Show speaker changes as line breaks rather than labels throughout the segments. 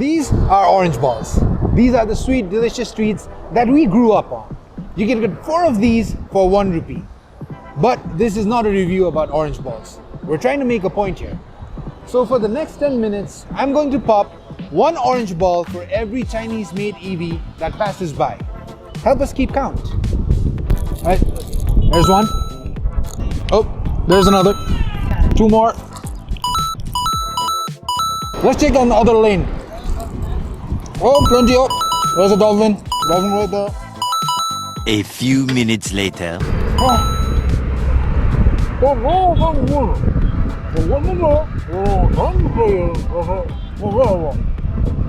These are orange balls. These are the sweet, delicious treats that we grew up on. You can get 4 of these for 1 rupee. But this is not a review about orange balls. We're trying to make a point here. So for the next 10 minutes, I'm going to pop 1 orange ball for every Chinese-made EV that passes by. Help us keep count. All right, there's one. Oh, there's another. 2 more. Let's check on the other lane. Oh, plenty. Oh, there's a dolphin. Dolphin right there.
A few minutes later.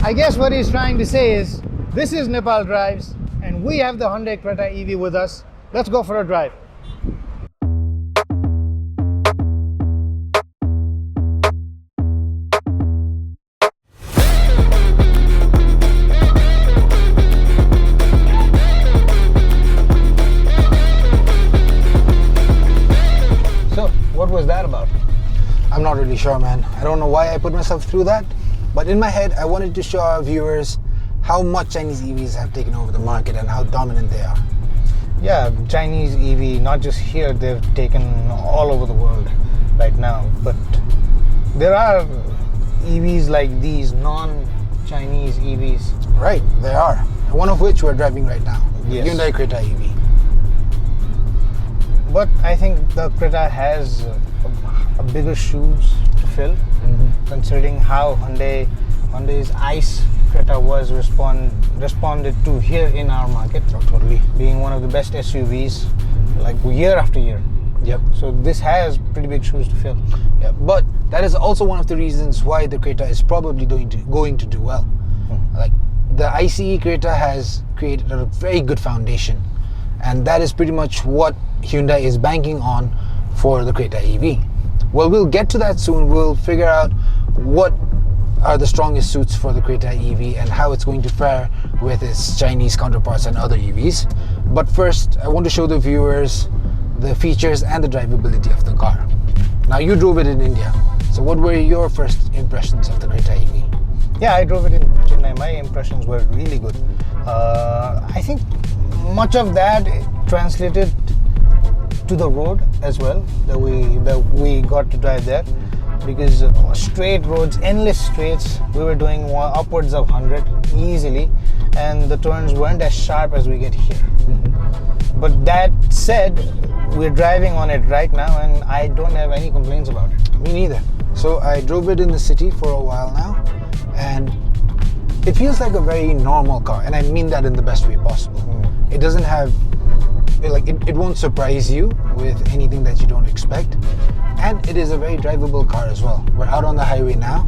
I guess what he's trying to say is, this is Nepal Drives, and we have the Hyundai Creta EV with us. Let's go for a drive. What was that about?
I'm not really sure, man. I don't know why I put myself through that, but in my head, I wanted to show our viewers how much Chinese EVs have taken over the market and how dominant they are.
Yeah, Chinese EV, not just here, they've taken all over the world right now. But there are EVs like these, non-Chinese EVs.
Right, there are. One of which we're driving right now, the
Yes.
Hyundai Creta EV.
But I think the Creta has a bigger shoes to fill, considering how Hyundai's ICE Creta was responded to here in our market.
Oh, totally.
Being one of the best SUVs, like year after year.
Yep.
So this has pretty big shoes to fill.
Yeah, but that is also one of the reasons why the Creta is probably going to do well. Like the ICE Creta has created a very good foundation, and that is pretty much what Hyundai is banking on for the Creta EV. Well, we'll get to that soon. We'll figure out what are the strongest suits for the Creta EV and how it's going to fare with its Chinese counterparts and other EVs. But first, I want to show the viewers the features and the drivability of the car. Now, you drove it in India. So what were your first impressions of the Creta EV?
Yeah, I drove it in Chennai. My impressions were really good. I think much of that translated to the road as well, that we got to drive there, because straight roads, endless straights, we were doing upwards of 100 easily, and the turns weren't as sharp as we get here. But that said, we're driving on it right now and I don't have any complaints about it.
Me neither. So I drove it in the city for a while now, and it feels like a very normal car, and I mean that in the best way possible. It doesn't have, like, it won't surprise you with anything that you don't expect, and it is a very drivable car as well. We're out on the highway now,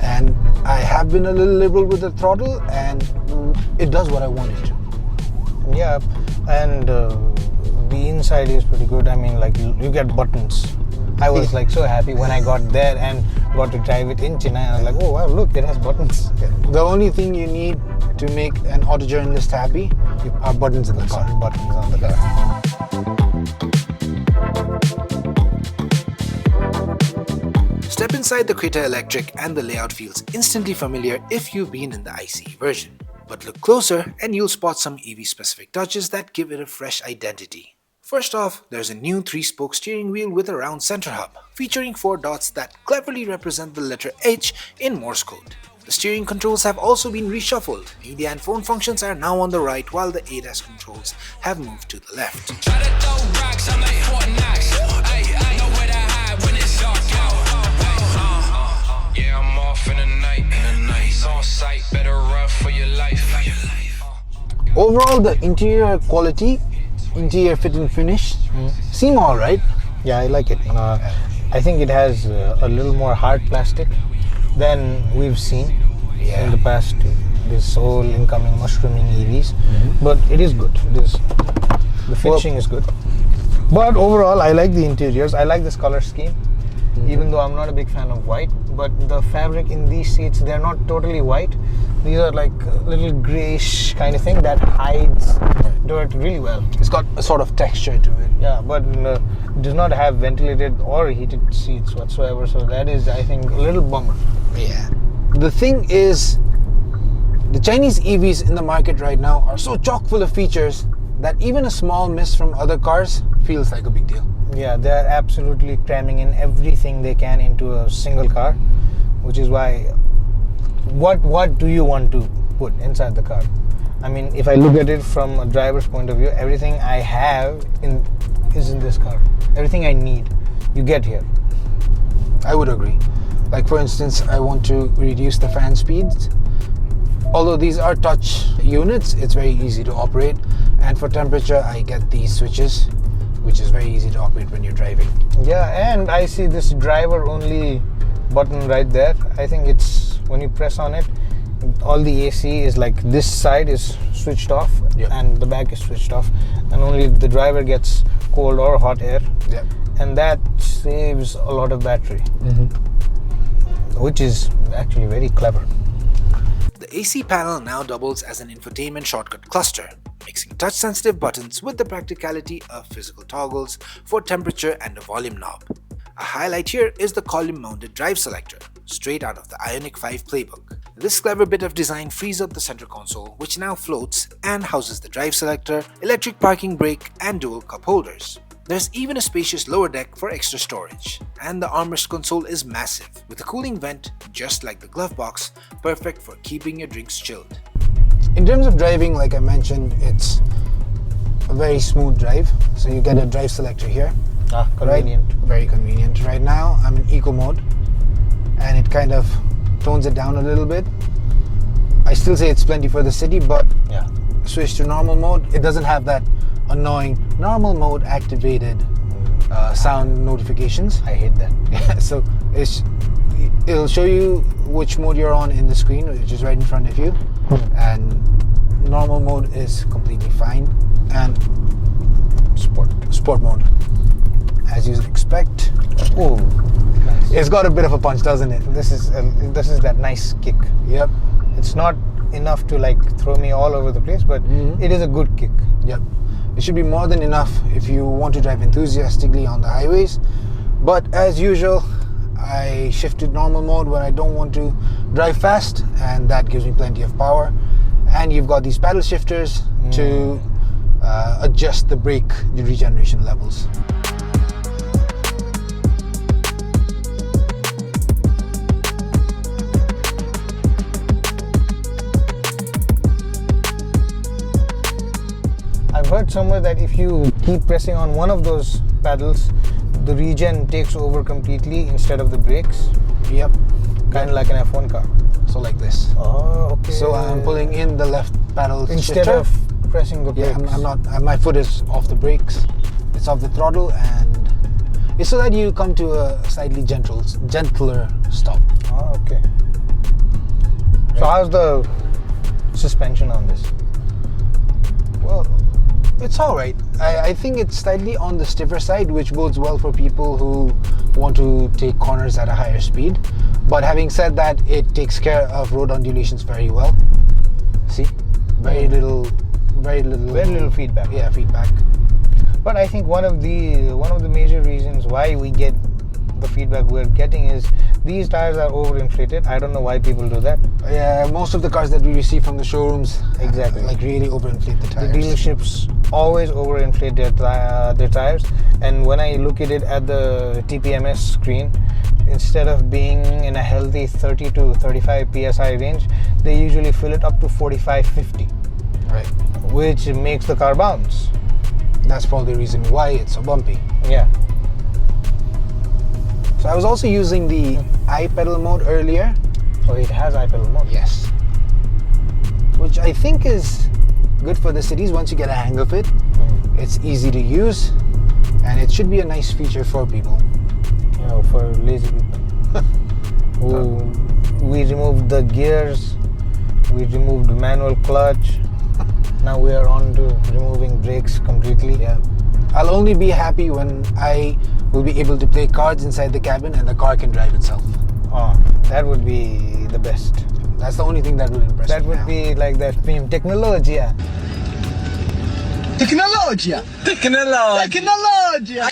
and I have been a little liberal with the throttle, and it does what I want it to.
Yeah, and the inside is pretty good. I mean, like, you get buttons. I was like so happy when I got there and got to drive it in Chennai. I was like, oh wow, look, it has buttons.
The only thing you need to make an auto journalist happy are buttons in the car.
Some buttons on the car.
Step inside the Creta Electric and the layout feels instantly familiar if you've been in the ICE version. But look closer and you'll spot some EV-specific touches that give it a fresh identity. First off, there's a new 3-spoke steering wheel with a round center hub, featuring 4 dots that cleverly represent the letter H in Morse code. The steering controls have also been reshuffled. Media and phone functions are now on the right, while the ADAS controls have moved to the left. Overall, the interior quality, interior fit and finish seem alright.
Yeah, I like it. I think it has a little more hard plastic than we've seen in the past. This whole incoming mushrooming EVs, but it is good. The finishing is good. But overall, I like the interiors. I like this color scheme, even though I'm not a big fan of white. But the fabric in these seats, they're not totally white. These are like a little grayish kind of thing that hides dirt really well.
It's got a sort of texture to it.
Yeah, but it does not have ventilated or heated seats whatsoever. So that is, I think, a little bummer.
Yeah. The thing is, The Chinese EVs in the market right now are so chock full of features that even a small miss from other cars feels like a big deal.
Yeah, they're absolutely cramming in everything they can into a single car, which is why what do you want to put inside the car? I mean, if I look at it from a driver's point of view, everything I have is in this car. Everything I need, you get here.
I would agree. Like for instance, I want to reduce the fan speeds. Although these are touch units, it's very easy to operate. And for temperature, I get these switches, which is very easy to operate when you're driving.
Yeah, and I see this driver only button right there. I think it's when you press on it, all the AC is like this side is switched off.
Yep.
And the back is switched off, and only the driver gets cold or hot air.
Yep.
And that saves a lot of battery, which is actually very clever.
The AC panel now doubles as an infotainment shortcut cluster, mixing touch-sensitive buttons with the practicality of physical toggles for temperature and a volume knob. A highlight here is the column-mounted drive selector, straight out of the Ioniq 5 playbook. This clever bit of design frees up the center console, which now floats and houses the drive selector, electric parking brake, and dual cup holders. There's even a spacious lower deck for extra storage, and the armrest console is massive, with a cooling vent just like the Glovebox, perfect for keeping your drinks chilled.
In terms of driving, like I mentioned, it's a very smooth drive. So you get a drive selector here.
Convenient.
Right? Very convenient. Right now I'm in eco mode, and it kind of tones it down a little bit. I still say it's plenty for the city, but
Yeah.
switch to normal mode. It doesn't have that annoying normal mode activated sound notifications.
I hate that.
So it'll show you which mode you're on in the screen, which is right in front of you, and normal mode is completely fine, and sport mode, as you expect.
Oh, nice.
It's got a bit of a punch, doesn't it?
This is that nice kick.
Yep.
It's not enough to like throw me all over the place, but it is a good kick.
Yep. It should be more than enough if you want to drive enthusiastically on the highways. But as usual, I shift to normal mode when I don't want to drive fast, and that gives me plenty of power. And you've got these paddle shifters to adjust the brake regeneration levels.
I've heard somewhere that if you keep pressing on one of those paddles, the regen takes over completely instead of the brakes.
Yep.
Kind of like an F1 car.
So like this.
Oh, okay.
So I'm pulling in the left paddle
instead
shifter.
of pressing the brakes.
Yeah, I'm not. My foot is off the brakes. It's off the throttle, and it's so that you come to a slightly gentler stop.
Oh, okay. So how's the suspension on this?
Well, it's all right. I think it's slightly on the stiffer side, which bodes well for people who want to take corners at a higher speed. But having said that, it takes care of road undulations very well. See, very little
feedback.
Yeah, feedback.
But I think one of the major reasons why we get the feedback we're getting is these tires are overinflated. I don't know why people do that.
Yeah, most of the cars that we receive from the showrooms,
Exactly.
like really overinflate the tires.
The dealerships always overinflate their tires, and when I look at it at the TPMS screen, instead of being in a healthy 30 to 35 psi range, they usually fill it up to 45-50,
Right.
which makes the car bounce.
That's probably the reason why it's so bumpy.
Yeah.
So I was also using the iPedal mode earlier.
So it has iPedal mode.
Yes. Which I think is good for the cities once you get a hang of it. It's easy to use, and it should be a nice feature for people.
You know, for lazy people. We removed the gears, we removed manual clutch. Now we are on to removing brakes completely.
Yeah. I'll only be happy when I will be able to play cards inside the cabin and the car can drive itself.
Oh, that would be the best.
That's the only thing that will impress
That
me
would
now.
be like that film Technologia.
Technologia! Technologia!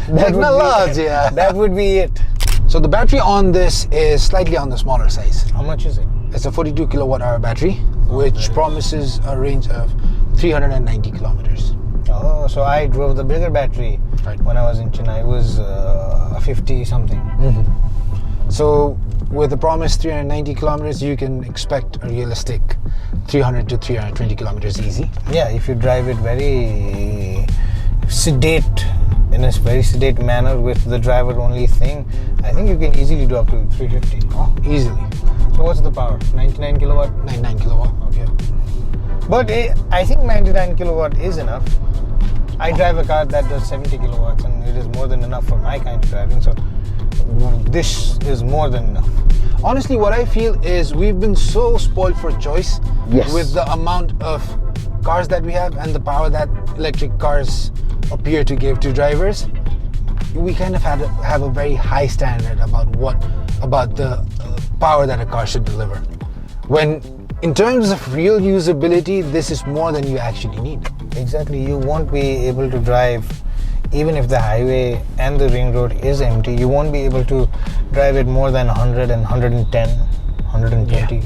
Technology, yeah.
That would be it.
So the battery on this is slightly on the smaller size.
How much is it?
It's a 42 kilowatt hour battery, which promises a range of 390 kilometers.
Oh, so I drove the bigger battery when I was in Chennai. It was 50 something.
So with the promised 390 kilometers, you can expect a realistic 300 to 320 kilometers easy.
Yeah, if you drive it very sedate, in a very sedate manner with the driver only thing, I think you can easily do up to 350.
Oh, easily.
So what's the power? 99 kilowatt?
99 kilowatt.
Okay. But I think 99 kilowatt is enough. I drive a car that does 70 kilowatts and it is more than enough for my kind of driving. So this is more than enough.
Honestly, what I feel is we've been so spoiled for choice with the amount of cars that we have and the power that electric cars appear to give to drivers. We kind of have a very high standard about the power that a car should deliver. When in terms of real usability, this is more than you actually need.
Exactly, you won't be able to drive, even if the highway and the ring road is empty, you won't be able to drive it more than 100 and 110, 120. Yeah.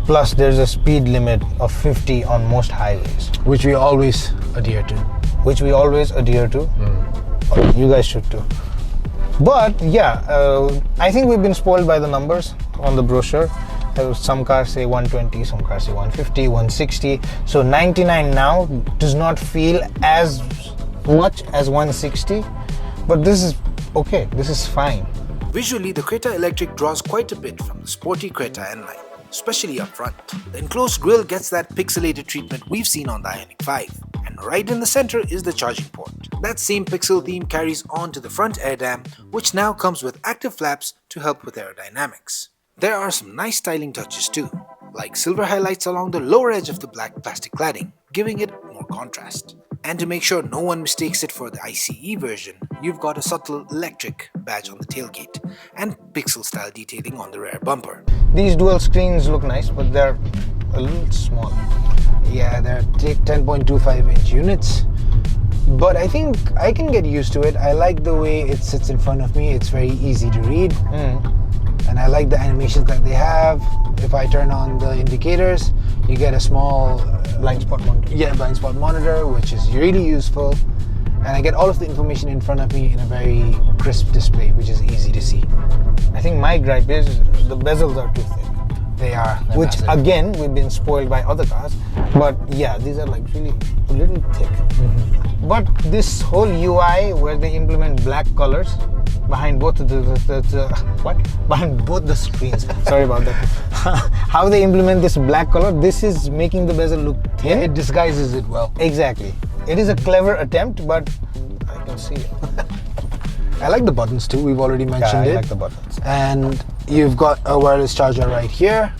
Plus there's a speed limit of 50 on most highways.
Which we always adhere to.
You guys should too. But yeah, I think we've been spoiled by the numbers on the brochure. Some cars say 120, some cars say 150, 160. So 99 now does not feel as much as 160, but this is okay, this is fine.
Visually, the Creta Electric draws quite a bit from the sporty Creta N-Line, especially up front. The enclosed grille gets that pixelated treatment we've seen on the Ioniq 5. And right in the center is the charging port. That same pixel theme carries on to the front air dam, which now comes with active flaps to help with aerodynamics. There are some nice styling touches too, like silver highlights along the lower edge of the black plastic cladding, giving it more contrast. And to make sure no one mistakes it for the ICE version, you've got a subtle electric badge on the tailgate and pixel style detailing on the rear bumper.
These dual screens look nice, but they're a little small.
Yeah, they're 10.25 inch units, but I think I can get used to it. I like the way it sits in front of me. It's very easy to read. And I like the animations that they have. If I turn on the indicators, you get a small
blind spot monitor.
Yeah, blind spot monitor, which is really useful. And I get all of the information in front of me in a very crisp display, which is easy to see.
I think my gripe is the bezels are too thick.
They are.
Which massive. Again, we've been spoiled by other cars. But yeah, these are like really a little thick. But this whole UI where they implement black colors behind both behind both the screens. Sorry about that. How they implement this black color, this is making the bezel look thin.
Yeah, it disguises it well.
Exactly. It is a clever attempt, but I can see it.
I like the buttons too. We've already mentioned it.
I like the buttons.
And you've got a wireless charger right here,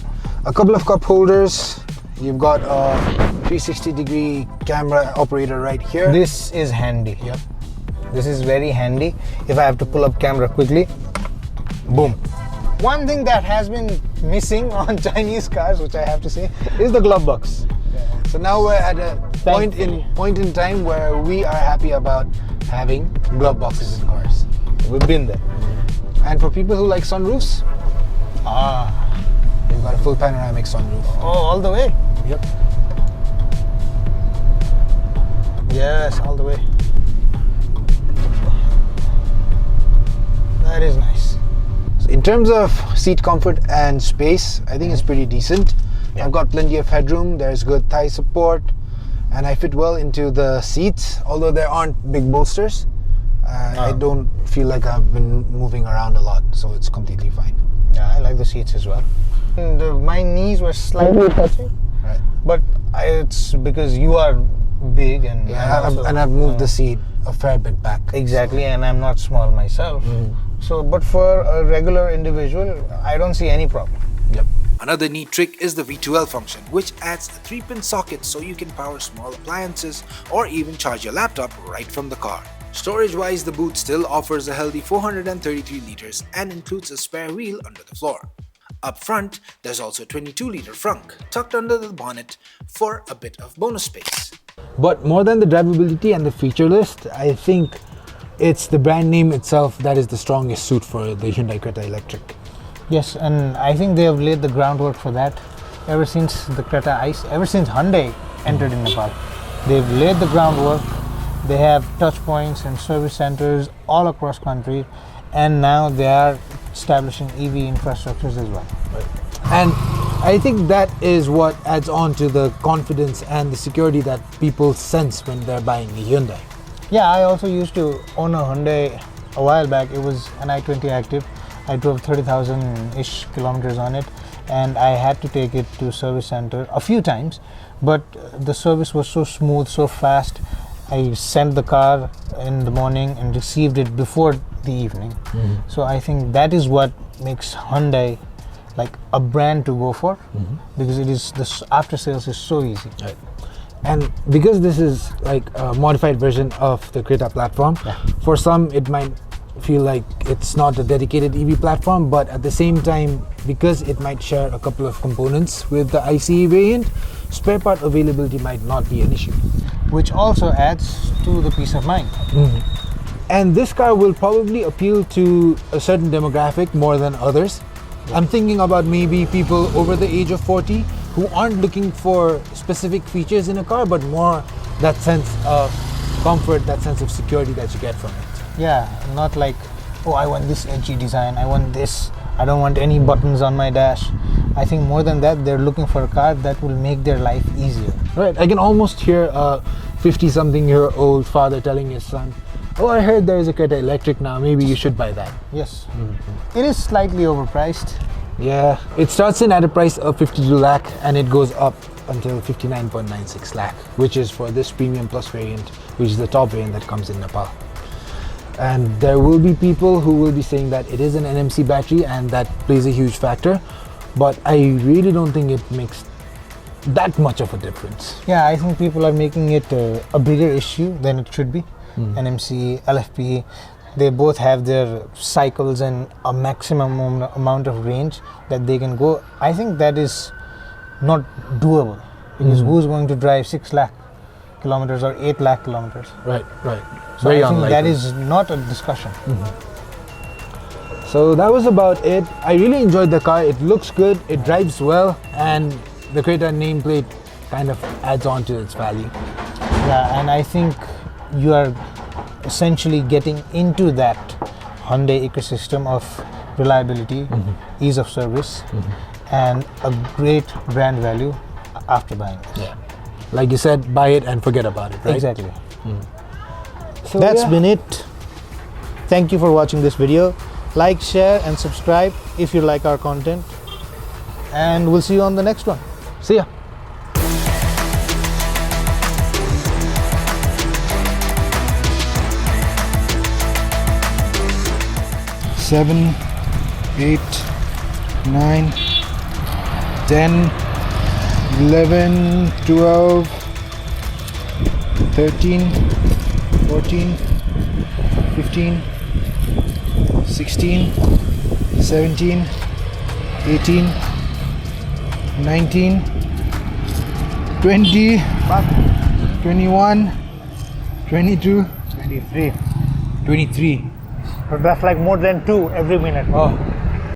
a couple of cup holders. You've got a 360-degree camera operator right here.
This is handy.
Yep.
This is very handy. If I have to pull up camera quickly, boom. One thing that has been missing on Chinese cars, which I have to say, is the glove box.
Yeah. So now we're at a point in time where we are happy about having glove boxes in cars.
We've been there.
And for people who like sunroofs, they've got a full panoramic sunroof.
Oh, all the way?
Yep.
Yes, all the way. That is nice.
So in terms of seat comfort and space, I think it's pretty decent. Yeah. I've got plenty of headroom. There's good thigh support, and I fit well into the seats. Although there aren't big bolsters, I don't feel like I've been moving around a lot, so it's completely fine.
Yeah, I like the seats as well. And my knees were slightly touching,
right?
But it's because you are big and
I've moved the seat a fair bit back.
Exactly, and I'm not small myself. So, but for a regular individual, I don't see any problem.
Yep.
Another neat trick is the V2L function, which adds a 3-pin socket so you can power small appliances or even charge your laptop right from the car. Storage-wise, the boot still offers a healthy 433 liters and includes a spare wheel under the floor. Up front, there's also a 22-liter frunk tucked under the bonnet for a bit of bonus space.
But more than the drivability and the feature list, I think it's the brand name itself that is the strongest suit for the Hyundai Creta Electric.
Yes, and I think they have laid the groundwork for that ever since the Creta Ice, ever since Hyundai entered in Nepal. They've laid the groundwork. They have touch points and service centers all across country, and now they are establishing EV infrastructures as well.
And I think that is what adds on to the confidence and the security that people sense when they're buying a Hyundai.
Yeah, I also used to own a Hyundai a while back. It was an i20 Active. I drove 30,000-ish kilometers on it, and I had to take it to service center a few times, but the service was so smooth, so fast. I sent the car in the morning and received it before the evening. So I think that is what makes Hyundai like a brand to go for, because it is the after sales is so easy.
Right. And because this is like a modified version of the Creta platform, for some it might feel like it's not a dedicated EV platform, but at the same time, because it might share a couple of components with the ICE variant, spare part availability might not be an issue.
Which also adds to the peace of mind.
And this car will probably appeal to a certain demographic more than others. I'm thinking about maybe people over the age of 40 who aren't looking for specific features in a car, but more that sense of comfort, that sense of security that you get from it.
Yeah, not like, oh, I want this edgy design, I want this, I don't want any buttons on my dash. I think more than that, they're looking for a car that will make their life easier.
Right, I can almost hear a 50-something-year-old father telling his son, oh, I heard there is a Creta Electric now, maybe you should buy that.
Yes. It is slightly overpriced.
Yeah, it starts in at a price of 52 lakh and it goes up until 59.96 lakh, which is for this Premium Plus variant, which is the top variant that comes in Nepal. And there will be people who will be saying that it is an NMC battery and that plays a huge factor, but I really don't think it makes that much of a difference.
Yeah, I think people are making it a bigger issue than it should be. NMC, LFP, they both have their cycles and a maximum amount of range that they can go. I think that is not doable, because who's going to drive 6 lakh kilometers or 8 lakh kilometers?
Right.
So I think that is not a discussion.
So that was about it. I really enjoyed the car. It looks good, it drives well, and the Creta nameplate kind of adds on to its value.
Yeah, and I think you are essentially getting into that Hyundai ecosystem of reliability, ease of service, and a great brand value after buying it.
Yeah. Like you said, buy it and forget about it, right?
Exactly.
So
That's been it. Thank you for watching this video. Like, share, and subscribe if you like our content. And we'll see you on the next one.
See ya. Seven, 8, 9, 10, 11, 12, 13, 14, 15, 16, 17, 18, 19, 20, 21, 22,
23.
23.
But that's like more than 2 every minute.
Oh.